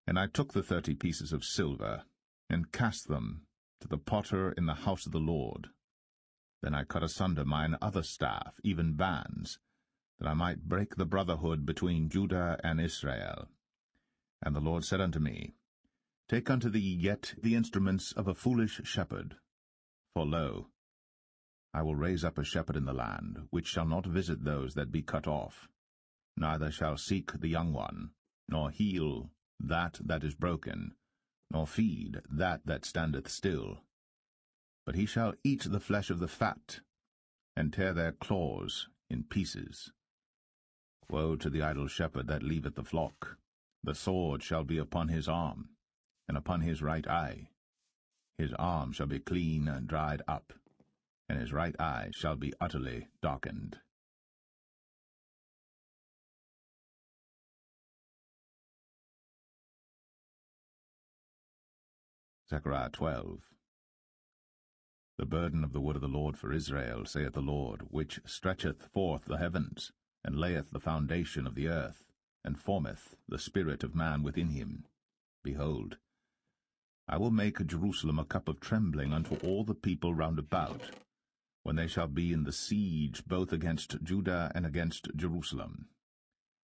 [SPEAKER 1] And I took the 30 pieces of silver, and cast them to the potter in the house of the Lord. Then I cut asunder mine other staff, even bands, that I might break the brotherhood between Judah and Israel. And the Lord said unto me, Take unto thee yet the instruments of a foolish shepherd. For lo, I will raise up a shepherd in the land, which shall not visit those that be cut off, neither shall seek the young one, nor heal that is broken, nor feed that standeth still. But he shall eat the flesh of the fat, and tear their claws in pieces. Woe to the idle shepherd that leaveth the flock! The sword shall be upon his arm, and upon his right eye. His arm shall be clean and dried up, and his right eye shall be utterly darkened. Zechariah 12. The burden of the word of the Lord for Israel, saith the Lord, which stretcheth forth the heavens, and layeth the foundation of the earth, and formeth the spirit of man within him. Behold, I will make Jerusalem a cup of trembling unto all the people round about, when they shall be in the siege both against Judah and against Jerusalem.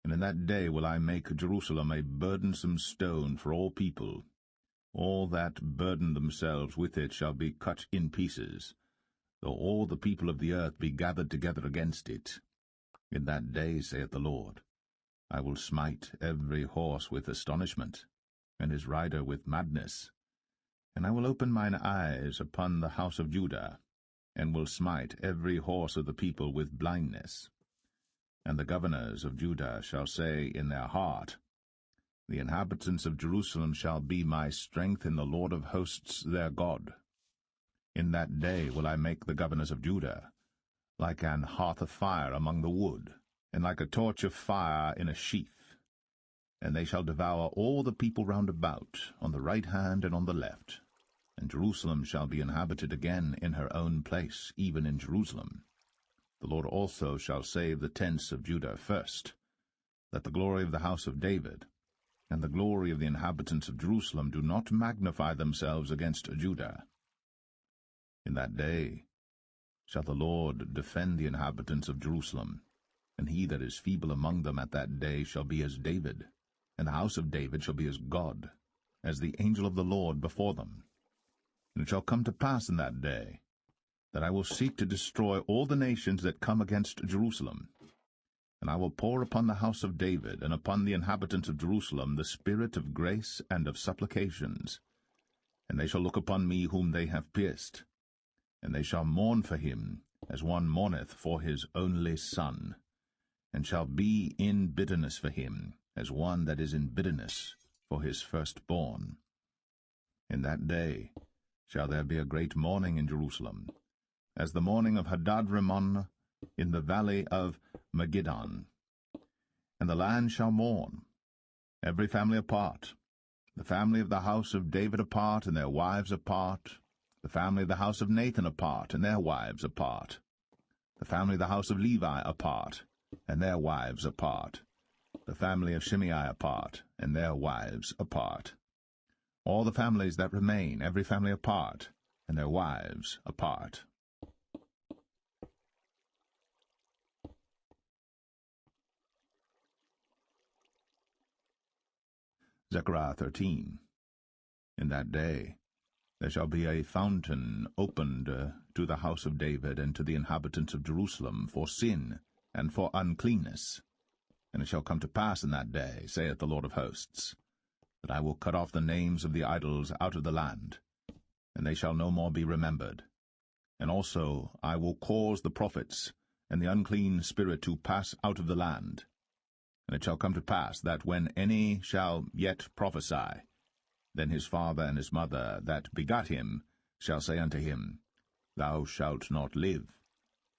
[SPEAKER 1] And in that day will I make Jerusalem a burdensome stone for all people. All that burden themselves with it shall be cut in pieces, though all the people of the earth be gathered together against it. In that day, saith the Lord, I will smite every horse with astonishment, and his rider with madness. And I will open mine eyes upon the house of Judah, and will smite every horse of the people with blindness. And the governors of Judah shall say in their heart, The inhabitants of Jerusalem shall be my strength in the Lord of hosts their God. In that day will I make the governors of Judah like an hearth of fire among the wood, and like a torch of fire in a sheath. And they shall devour all the people round about, on the right hand and on the left. And Jerusalem shall be inhabited again in her own place, even in Jerusalem. The Lord also shall save the tents of Judah first, that the glory of the house of David and the glory of the inhabitants of Jerusalem do not magnify themselves against Judah. In that day shall the Lord defend the inhabitants of Jerusalem, and he that is feeble among them at that day shall be as David, and the house of David shall be as God, as the angel of the Lord before them. And it shall come to pass in that day, that I will seek to destroy all the nations that come against Jerusalem. And I will pour upon the house of David and upon the inhabitants of Jerusalem the spirit of grace and of supplications. And they shall look upon me whom they have pierced, and they shall mourn for him, as one mourneth for his only son, and shall be in bitterness for him, as one that is in bitterness for his firstborn. In that day shall there be a great mourning in Jerusalem, as the mourning of Hadad-rimmon in the valley of Megiddon. And the land shall mourn, every family apart, the family of the house of David apart, and their wives apart, the family of the house of Nathan apart, and their wives apart, the family of the house of Levi apart, and their wives apart, the family of Shimei apart, and their wives apart. All the families that remain, every family apart, and their wives apart. Zechariah 13. In that day there shall be a fountain opened to the house of David and to the inhabitants of Jerusalem for sin and for uncleanness. And it shall come to pass in that day, saith the Lord of hosts, that I will cut off the names of the idols out of the land, and they shall no more be remembered. And also I will cause the prophets and the unclean spirit to pass out of the land. And it shall come to pass that when any shall yet prophesy, then his father and his mother that begot him shall say unto him, Thou shalt not live,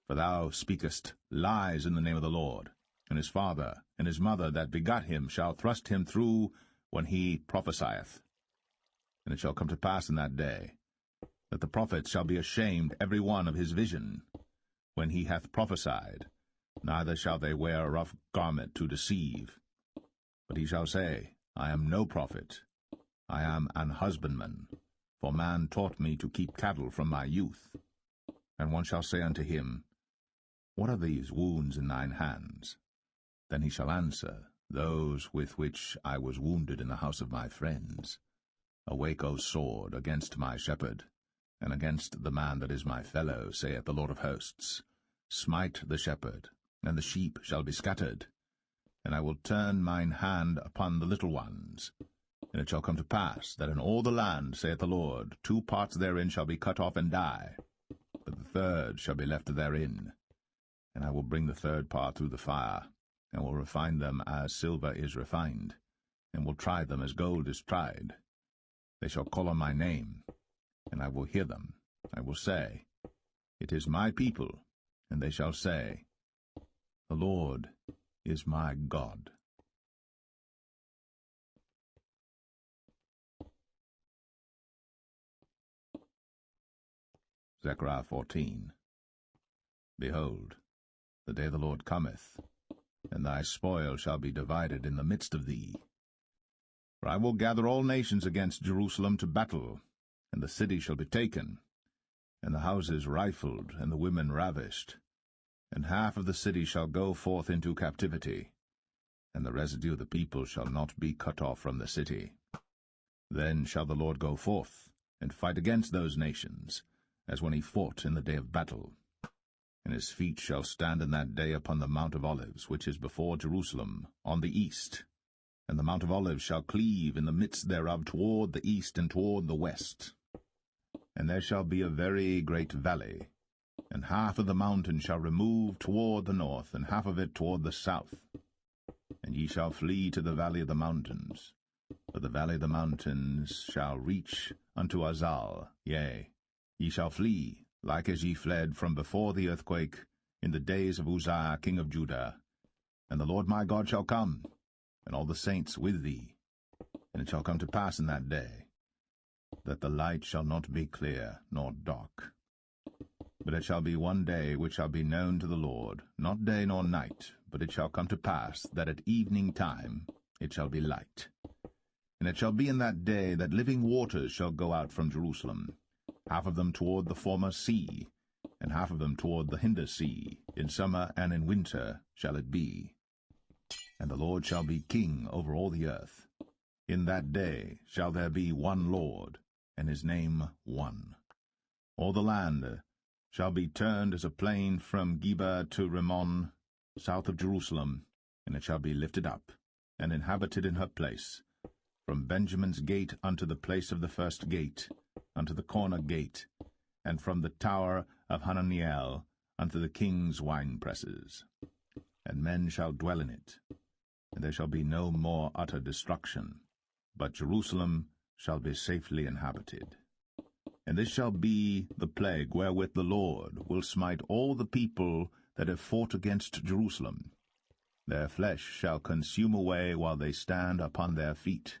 [SPEAKER 1] for thou speakest lies in the name of the Lord. And his father and his mother that begot him shall thrust him through when he prophesieth. And it shall come to pass in that day, that the prophet shall be ashamed every one of his vision, when he hath prophesied, neither shall they wear a rough garment to deceive. But he shall say, I am no prophet, I am an husbandman, for man taught me to keep cattle from my youth. And one shall say unto him, What are these wounds in thine hands? Then he shall answer, Those with which I was wounded in the house of my friends. Awake, O sword, against my shepherd, and against the man that is my fellow, saith the Lord of hosts. Smite the shepherd, and the sheep shall be scattered. And I will turn mine hand upon the little ones. And it shall come to pass, that in all the land, saith the Lord, 2 parts therein shall be cut off and die, but the third shall be left therein. And I will bring the third part through the fire, and will refine them as silver is refined, and will try them as gold is tried. They shall call on my name, and I will hear them. I will say, It is my people, and they shall say, The Lord is my God. Zechariah 14. Behold, the day of the Lord cometh, and thy spoil shall be divided in the midst of thee. For I will gather all nations against Jerusalem to battle, and the city shall be taken, and the houses rifled, and the women ravished. And half of the city shall go forth into captivity, and the residue of the people shall not be cut off from the city. Then shall the Lord go forth, and fight against those nations, as when he fought in the day of battle. And his feet shall stand in that day upon the Mount of Olives, which is before Jerusalem, on the east. And the Mount of Olives shall cleave in the midst thereof toward the east and toward the west. And there shall be a very great valley, and half of the mountain shall remove toward the north, and half of it toward the south. And ye shall flee to the valley of the mountains, for the valley of the mountains shall reach unto Azal, yea, ye shall flee, like as ye fled from before the earthquake in the days of Uzziah king of Judah. And the Lord my God shall come, and all the saints with thee. And it shall come to pass in that day, that the light shall not be clear nor dark. But it shall be one day which shall be known to the Lord, not day nor night, but it shall come to pass that at evening time it shall be light. And it shall be in that day that living waters shall go out from Jerusalem, half of them toward the former sea, and half of them toward the hinder sea. In summer and in winter shall it be. And the Lord shall be king over all the earth. In that day shall there be one Lord, and his name one. All the land shall be turned as a plain from Geba to Rimmon, south of Jerusalem, and it shall be lifted up, and inhabited in her place, from Benjamin's gate unto the place of the first gate, unto the corner gate, and from the tower of Hananiel unto the king's winepresses. And men shall dwell in it, and there shall be no more utter destruction, but Jerusalem shall be safely inhabited. And this shall be the plague wherewith the Lord will smite all the people that have fought against Jerusalem. Their flesh shall consume away while they stand upon their feet,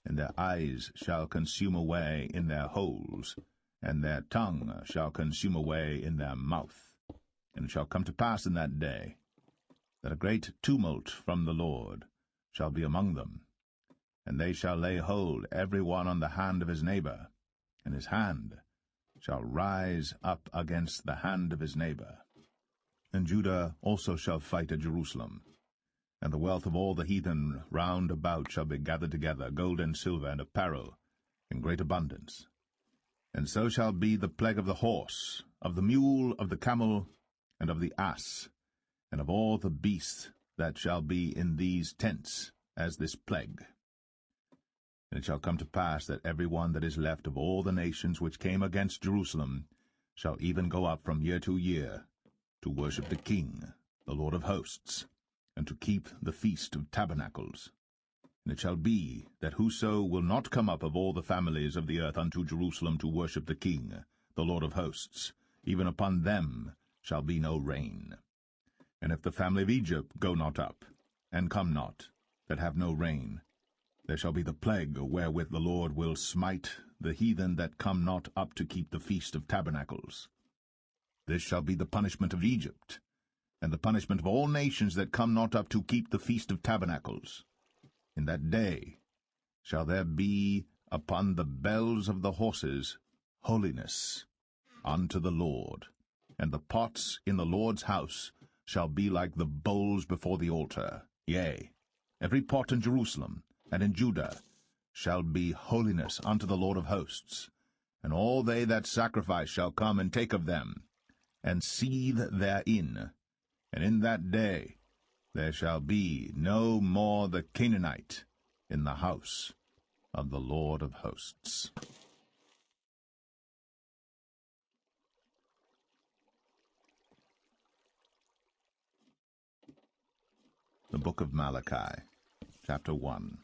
[SPEAKER 1] and their eyes shall consume away in their holes, and their tongue shall consume away in their mouth. And it shall come to pass in that day, that a great tumult from the Lord shall be among them, and they shall lay hold every one on the hand of his neighbor, and his hand shall rise up against the hand of his neighbor. And Judah also shall fight at Jerusalem, and the wealth of all the heathen round about shall be gathered together, gold and silver and apparel, in great abundance. And so shall be the plague of the horse, of the mule, of the camel, and of the ass, and of all the beasts that shall be in these tents, as this plague. And it shall come to pass that every one that is left of all the nations which came against Jerusalem shall even go up from year to year, to worship the King, the Lord of hosts, and to keep the Feast of Tabernacles. And it shall be that whoso will not come up of all the families of the earth unto Jerusalem to worship the King, the Lord of hosts, even upon them shall be no rain. And if the family of Egypt go not up, and come not, that have no rain, there shall be the plague wherewith the Lord will smite the heathen that come not up to keep the feast of tabernacles. This shall be the punishment of Egypt, and the punishment of all nations that come not up to keep the feast of tabernacles. In that day shall there be upon the bells of the horses holiness unto the Lord, and the pots in the Lord's house shall be like the bowls before the altar. Yea, every pot in Jerusalem and in Judah shall be holiness unto the Lord of hosts, and all they that sacrifice shall come and take of them, and seethe therein. And in that day there shall be no more the Canaanite in the house of the Lord of hosts. The Book of Malachi, chapter 1.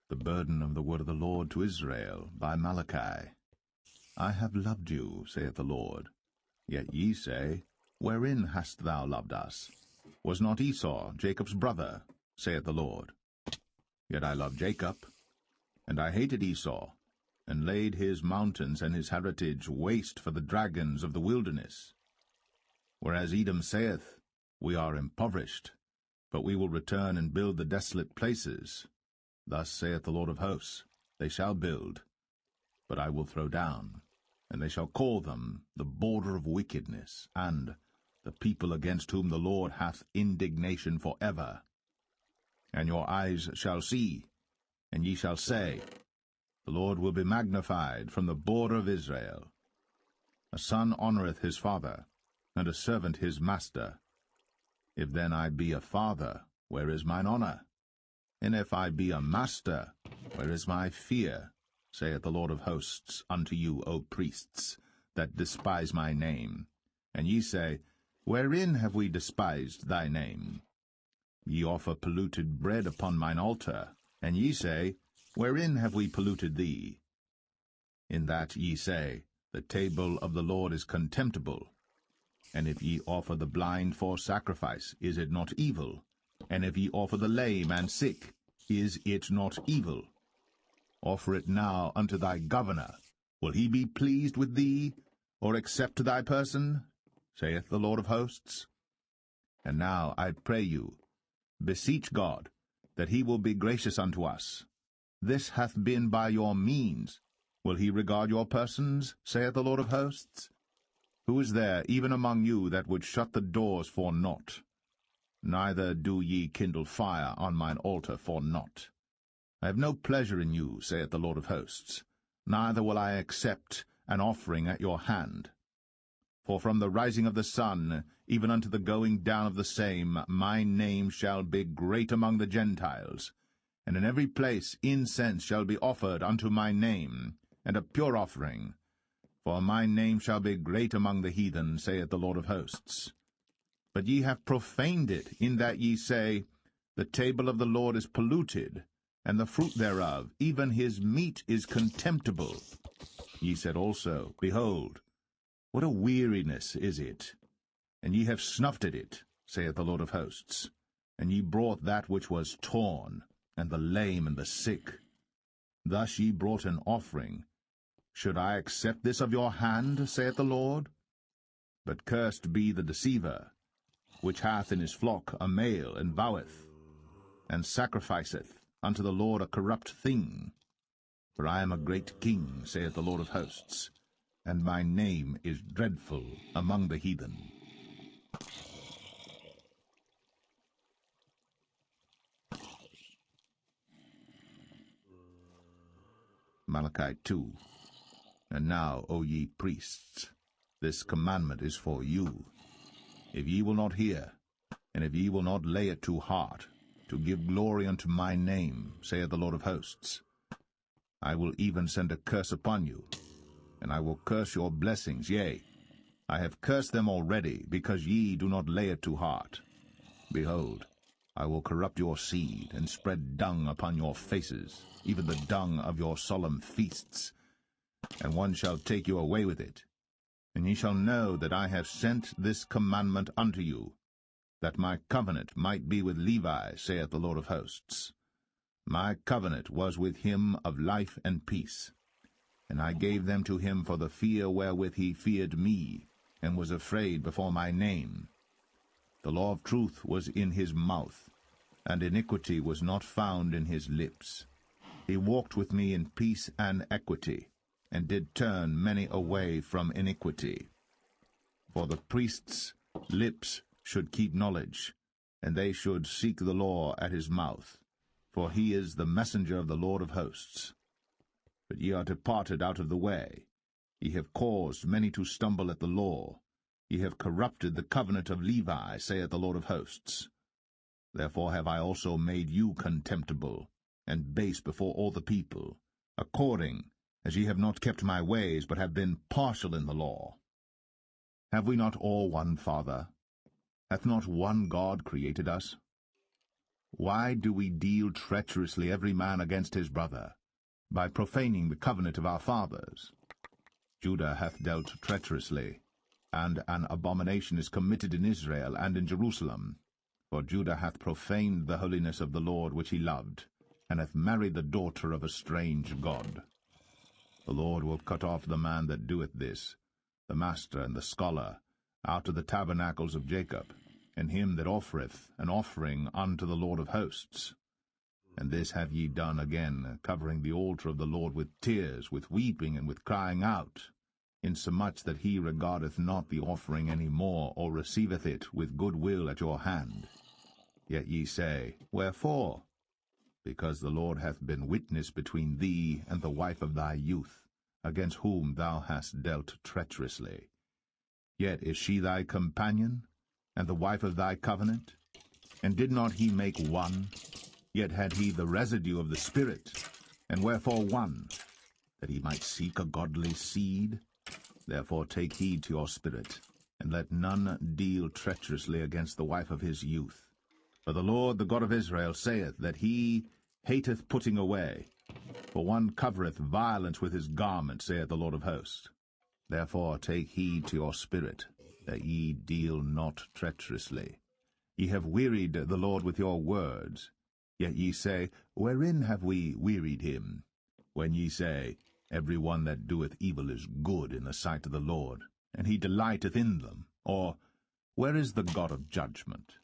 [SPEAKER 1] The burden of the word of the Lord to Israel by Malachi. I have loved you, saith the Lord. Yet ye say, Wherein hast thou loved us? Was not Esau Jacob's brother, saith the Lord? Yet I loved Jacob, and I hated Esau, and laid his mountains and his heritage waste for the dragons of the wilderness. Whereas Edom saith, We are impoverished, but we will return and build the desolate places. Thus saith the Lord of hosts, They shall build, but I will throw down, and they shall call them the border of wickedness, and the people against whom the Lord hath indignation for ever. And your eyes shall see, and ye shall say, The Lord will be magnified from the border of Israel. A son honoureth his father, and a servant his master. If then I be a father, where is mine honour? And if I be a master, where is my fear? Saith the Lord of hosts unto you, O priests, that despise my name. And ye say, Wherein have we despised thy name? Ye offer polluted bread upon mine altar, and ye say, Wherein have we polluted thee? In that ye say, The table of the Lord is contemptible. And if ye offer the blind for sacrifice, is it not evil? And if ye offer the lame and sick, is it not evil? Offer it now unto thy governor. Will he be pleased with thee, or accept thy person? Saith the Lord of hosts. And now I pray you, beseech God, that he will be gracious unto us. This hath been by your means. Will he regard your persons? Saith the Lord of hosts. Who is there, even among you, that would shut the doors for naught? Neither do ye kindle fire on mine altar for naught. I have no pleasure in you, saith the Lord of hosts, neither will I accept an offering at your hand. For from the rising of the sun, even unto the going down of the same, my name shall be great among the Gentiles, and in every place incense shall be offered unto my name, and a pure offering. For my name shall be great among the heathen, saith the Lord of hosts. But ye have profaned it, in that ye say, The table of the Lord is polluted, and the fruit thereof, even his meat, is contemptible. Ye said also, Behold, what a weariness is it! And ye have snuffed at it, saith the Lord of hosts. And ye brought that which was torn, and the lame and the sick. Thus ye brought an offering. Should I accept this of your hand, saith the Lord? But cursed be the deceiver, which hath in his flock a male, and voweth, and sacrificeth unto the Lord a corrupt thing. For I am a great king, saith the Lord of hosts, and my name is dreadful among the heathen. Malachi 2. And now, O ye priests, this commandment is for you. If ye will not hear, and if ye will not lay it to heart, to give glory unto my name, saith the Lord of hosts, I will even send a curse upon you, and I will curse your blessings, yea, I have cursed them already, because ye do not lay it to heart. Behold, I will corrupt your seed, and spread dung upon your faces, even the dung of your solemn feasts, and one shall take you away with it. And ye shall know that I have sent this commandment unto you, that my covenant might be with Levi, saith the Lord of hosts. My covenant was with him of life and peace, And I gave them to him for the fear wherewith he feared me, and was afraid before my name. The law of truth was in his mouth, and iniquity was not found in his lips. He walked with me in peace and equity, and did turn many away from iniquity. For the priests' lips should keep knowledge, and they should seek the law at his mouth, for he is the messenger of the Lord of hosts. But ye are departed out of the way. Ye have caused many to stumble at the law. Ye have corrupted the covenant of Levi, saith the Lord of hosts. Therefore have I also made you contemptible, and base before all the people, according as ye have not kept my ways, but have been partial in the law. Have we not all one Father? Hath not one God created us? Why do we deal treacherously every man against his brother, by profaning the covenant of our fathers? Judah hath dealt treacherously, and an abomination is committed in Israel and in Jerusalem. For Judah hath profaned the holiness of the Lord which he loved, and hath married the daughter of a strange god. The Lord will cut off the man that doeth this, the master and the scholar, out of the tabernacles of Jacob, and him that offereth an offering unto the Lord of hosts. And this have ye done again, covering the altar of the Lord with tears, with weeping, and with crying out, insomuch that he regardeth not the offering any more, or receiveth it with good will at your hand. Yet ye say, Wherefore? Because the Lord hath been witness between thee and the wife of thy youth, against whom thou hast dealt treacherously. Yet is she thy companion, and the wife of thy covenant? And did not he make one? Yet had he the residue of the Spirit. And wherefore one? That he might seek a godly seed? Therefore take heed to your spirit, and let none deal treacherously against the wife of his youth. For the Lord, the God of Israel, saith that he hateth putting away. For one covereth violence with his garment, saith the Lord of hosts. Therefore take heed to your spirit, that ye deal not treacherously. Ye have wearied the Lord with your words. Yet ye say, Wherein have we wearied him? When ye say, Every one that doeth evil is good in the sight of the Lord, and he delighteth in them. Or, Where is the God of judgment?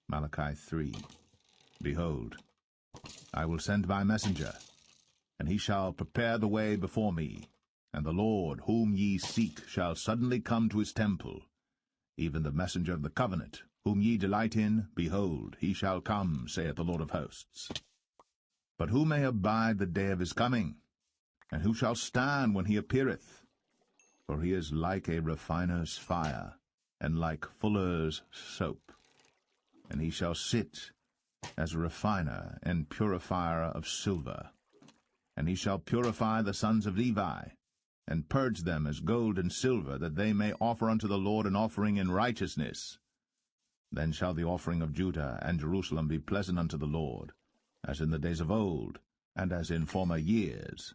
[SPEAKER 1] Malachi 3. Behold, I will send my messenger, and he shall prepare the way before me, and the Lord whom ye seek shall suddenly come to his temple, even the messenger of the covenant, whom ye delight in, behold, he shall come, saith the Lord of hosts. But who may abide the day of his coming? And who shall stand when he appeareth? For he is like a refiner's fire, and like fuller's soap. And he shall sit as a refiner and purifier of silver. And he shall purify the sons of Levi, and purge them as gold and silver, that they may offer unto the Lord an offering in righteousness. Then shall the offering of Judah and Jerusalem be pleasant unto the Lord, as in the days of old, and as in former years.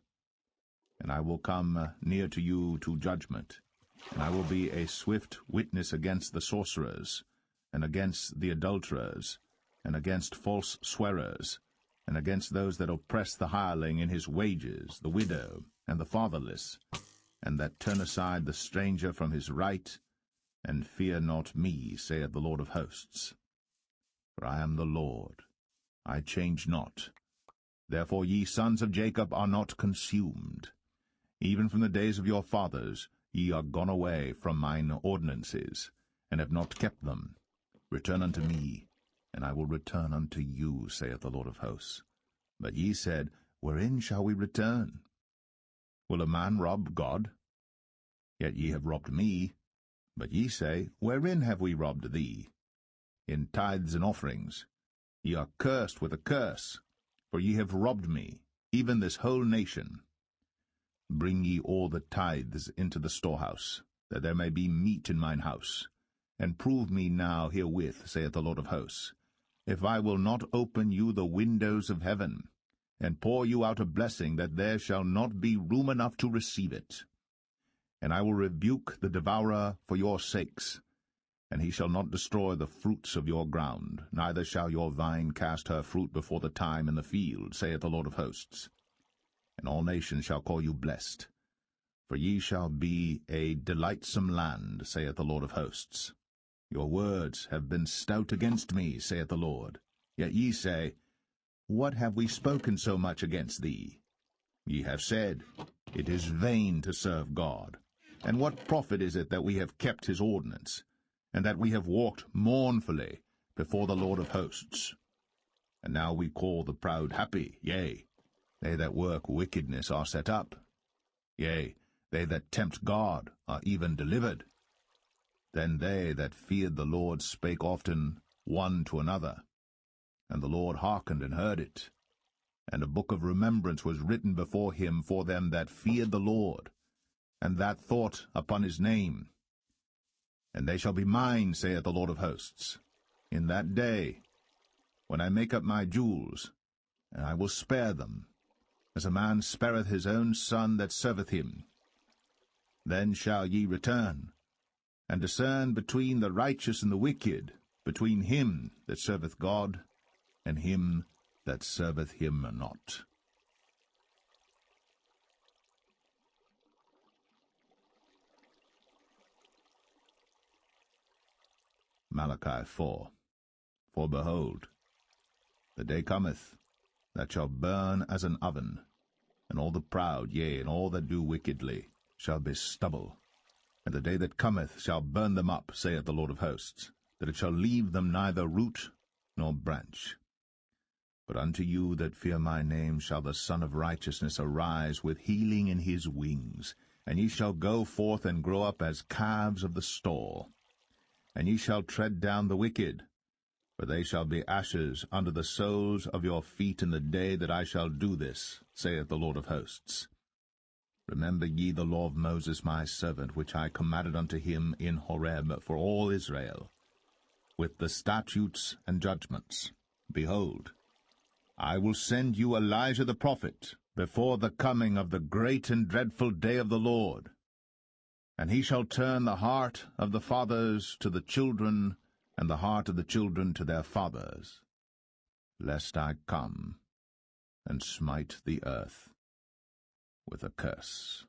[SPEAKER 1] And I will come near to you to judgment, and I will be a swift witness against the sorcerers, and against the adulterers, and against false swearers, and against those that oppress the hireling in his wages, the widow, and the fatherless, and that turn aside the stranger from his right, and fear not me, saith the Lord of hosts. For I am the Lord, I change not. Therefore ye sons of Jacob are not consumed. Even from the days of your fathers ye are gone away from mine ordinances, and have not kept them. Return unto me, and I will return unto you, saith the Lord of hosts. But ye said, Wherein shall we return? Will a man rob God? Yet ye have robbed me. But ye say, Wherein have we robbed thee? In tithes and offerings. Ye are cursed with a curse, for ye have robbed me, even this whole nation. Bring ye all the tithes into the storehouse, that there may be meat in mine house. And prove me now herewith, saith the Lord of hosts, if I will not open you the windows of heaven, and pour you out a blessing, that there shall not be room enough to receive it. And I will rebuke the devourer for your sakes, And he shall not destroy the fruits of your ground, neither shall your vine cast her fruit before the time in the field, saith the Lord of hosts. And all nations shall call you blessed, for ye shall be a delightsome land, saith the Lord of hosts. Your words have been stout against me, saith the Lord. Yet ye say, What have we spoken so much against thee? Ye have said, It is vain to serve God. And what profit is it that we have kept his ordinance, and that we have walked mournfully before the Lord of hosts? And now we call the proud happy, yea, they that work wickedness are set up. Yea, they that tempt God are even delivered. Then they that feared the Lord spake often one to another, and the Lord hearkened and heard it. And a book of remembrance was written before him for them that feared the Lord, and that thought upon his name. And they shall be mine, saith the Lord of hosts, in that day, when I make up my jewels, and I will spare them, as a man spareth his own son that serveth him. Then shall ye return, and discern between the righteous and the wicked, between him that serveth God, and him that serveth him not. Malachi 4. For behold, the day cometh, that shall burn as an oven, and all the proud, yea, and all that do wickedly, shall be stubble. And the day that cometh shall burn them up, saith the Lord of hosts, that it shall leave them neither root nor branch. But unto you that fear my name shall the Son of Righteousness arise with healing in his wings, and ye shall go forth and grow up as calves of the stall. And ye shall tread down the wicked, for they shall be ashes under the soles of your feet in the day that I shall do this, saith the Lord of hosts. Remember ye the law of Moses my servant, which I commanded unto him in Horeb for all Israel, with the statutes and judgments. Behold, I will send you Elijah the prophet before the coming of the great and dreadful day of the Lord. And he shall turn the heart of the fathers to the children, and the heart of the children to their fathers, lest I come and smite the earth with a curse.